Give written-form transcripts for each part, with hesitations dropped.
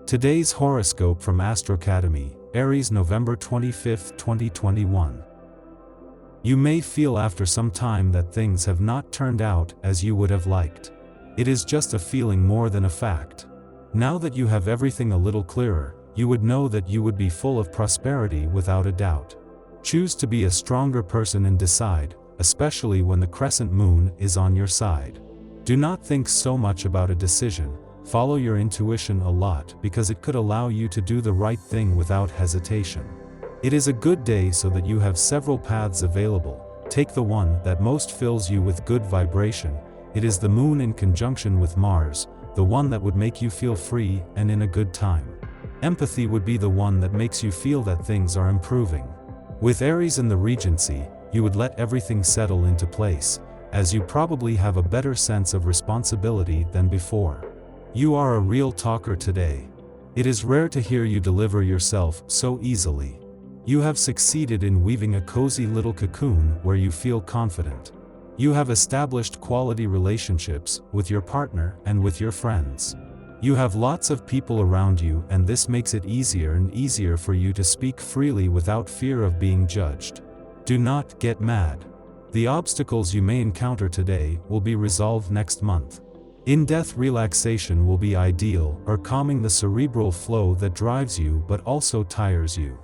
Today's horoscope from Astrocademy, Aries November 25, 2021. You may feel after some time that things have not turned out as you would have liked. It is just a feeling more than a fact. Now that you have everything a little clearer, you would know that you would be full of prosperity without a doubt. Choose to be a stronger person and decide, especially when the crescent moon is on your side. Do not think so much about a decision. Follow your intuition a lot because it could allow you to do the right thing without hesitation. It is a good day so that you have several paths available. Take the one that most fills you with good vibration. It is the moon in conjunction with Mars, the one that would make you feel free and in a good time. Empathy would be the one that makes you feel that things are improving. With Aries in the Regency, you would let everything settle into place, as you probably have a better sense of responsibility than before. You are a real talker today. It is rare to hear you deliver yourself so easily. You have succeeded in weaving a cozy little cocoon where you feel confident. You have established quality relationships with your partner and with your friends. You have lots of people around you, and this makes it easier and easier for you to speak freely without fear of being judged. Do not get mad. The obstacles you may encounter today will be resolved next month. In-depth relaxation will be ideal, or calming the cerebral flow that drives you but also tires you.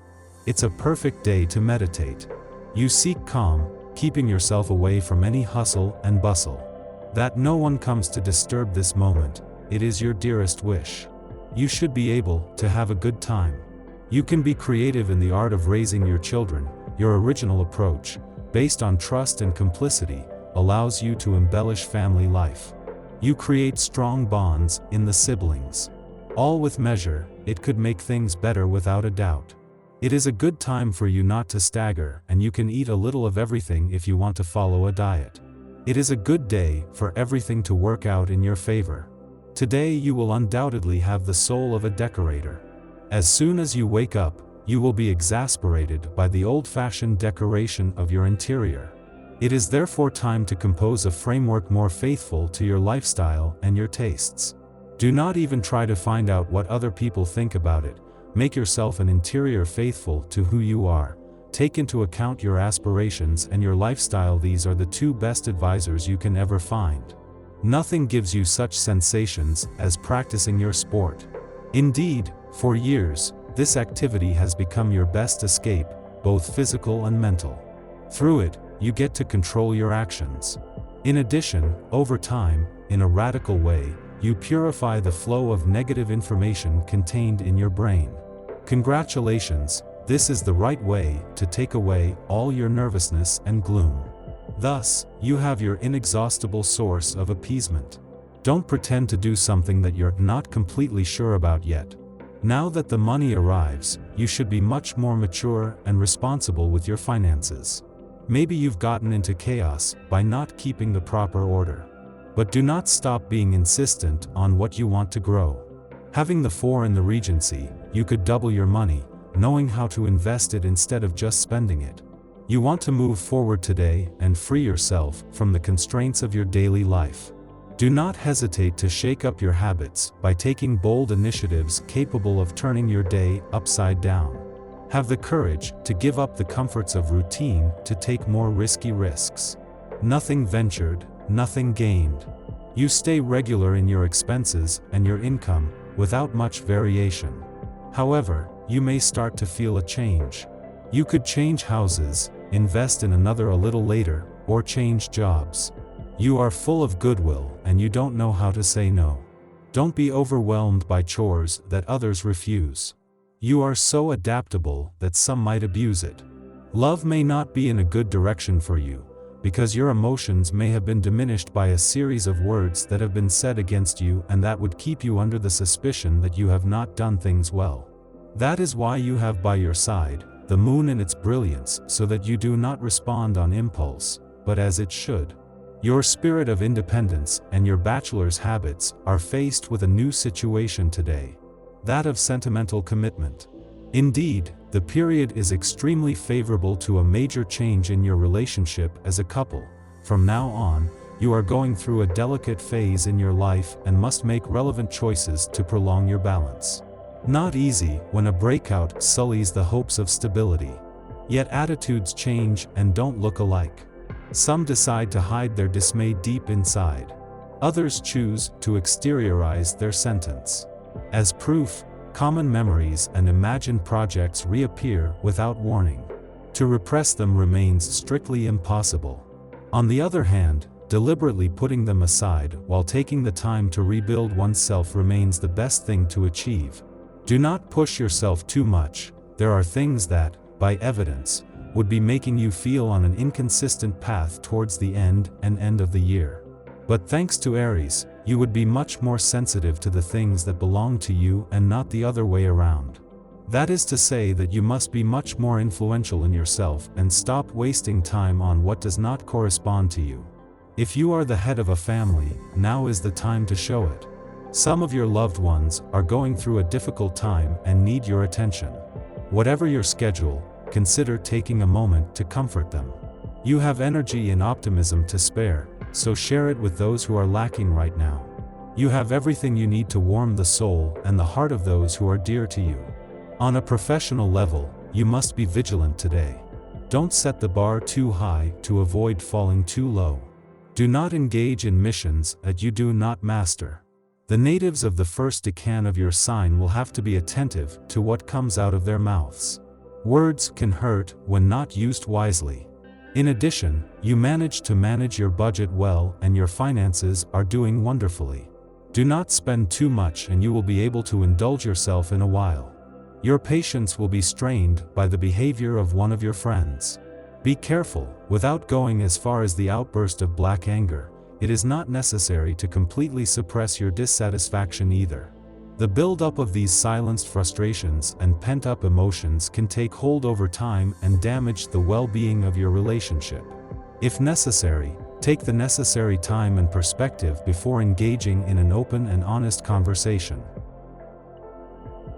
It's a perfect day to meditate. You seek calm, keeping yourself away from any hustle and bustle. That no one comes to disturb this moment, it is your dearest wish. You should be able to have a good time. You can be creative in the art of raising your children. Your original approach, based on trust and complicity, allows you to embellish family life. You create strong bonds in the siblings. All with measure, it could make things better without a doubt. It is a good time for you not to stagger, and you can eat a little of everything if you want to follow a diet. It is a good day for everything to work out in your favor. Today you will undoubtedly have the soul of a decorator. As soon as you wake up, you will be exasperated by the old-fashioned decoration of your interior. It is therefore time to compose a framework more faithful to your lifestyle and your tastes. Do not even try to find out what other people think about it. Make yourself an interior faithful to who you are. Take into account your aspirations and your lifestyle. These are the two best advisors you can ever find. Nothing gives you such sensations as practicing your sport. Indeed, for years, this activity has become your best escape, both physical and mental. Through it, you get to control your actions. In addition, over time, in a radical way, you purify the flow of negative information contained in your brain. Congratulations, this is the right way to take away all your nervousness and gloom. Thus, you have your inexhaustible source of appeasement. Don't pretend to do something that you're not completely sure about yet. Now that the money arrives, you should be much more mature and responsible with your finances. Maybe you've gotten into chaos by not keeping the proper order. But do not stop being insistent on what you want to grow. Having the 4 in the Regency, you could double your money, knowing how to invest it instead of just spending it. You want to move forward today and free yourself from the constraints of your daily life. Do not hesitate to shake up your habits by taking bold initiatives capable of turning your day upside down. Have the courage to give up the comforts of routine to take more risky risks. Nothing ventured, nothing gained. You stay regular in your expenses and your income, without much variation. However, you may start to feel a change. You could change houses, invest in another a little later, or change jobs. You are full of goodwill and you don't know how to say no. Don't be overwhelmed by chores that others refuse. You are so adaptable that some might abuse it. Love may not be in a good direction for you, because your emotions may have been diminished by a series of words that have been said against you, and that would keep you under the suspicion that you have not done things well. That is why you have by your side the moon in its brilliance, so that you do not respond on impulse, but as it should. Your spirit of independence and your bachelor's habits are faced with a new situation today. That of sentimental commitment. Indeed, the period is extremely favorable to a major change in your relationship as a couple. From now on, you are going through a delicate phase in your life and must make relevant choices to prolong your balance. Not easy when a breakout sullies the hopes of stability. Yet attitudes change and don't look alike. Some decide to hide their dismay deep inside. Others choose to exteriorize their sentence. As proof, common memories and imagined projects reappear without warning. To repress them remains strictly impossible. On the other hand, deliberately putting them aside while taking the time to rebuild oneself remains the best thing to achieve. Do not push yourself too much. There are things that, by evidence, would be making you feel on an inconsistent path towards the end of the year. But thanks to Aries, you would be much more sensitive to the things that belong to you and not the other way around. That is to say that you must be much more influential in yourself and stop wasting time on what does not correspond to you. If you are the head of a family, now is the time to show it. Some of your loved ones are going through a difficult time and need your attention. Whatever your schedule, consider taking a moment to comfort them. You have energy and optimism to spare, so share it with those who are lacking right now. You have everything you need to warm the soul and the heart of those who are dear to you. On a professional level, you must be vigilant today. Don't set the bar too high to avoid falling too low. Do not engage in missions that you do not master. The natives of the first decan of your sign will have to be attentive to what comes out of their mouths. Words can hurt when not used wisely. In addition, you manage to manage your budget well and your finances are doing wonderfully. Do not spend too much and you will be able to indulge yourself in a while. Your patience will be strained by the behavior of one of your friends. Be careful, without going as far as the outburst of black anger. It is not necessary to completely suppress your dissatisfaction either. The buildup of these silenced frustrations and pent-up emotions can take hold over time and damage the well-being of your relationship. If necessary, take the necessary time and perspective before engaging in an open and honest conversation.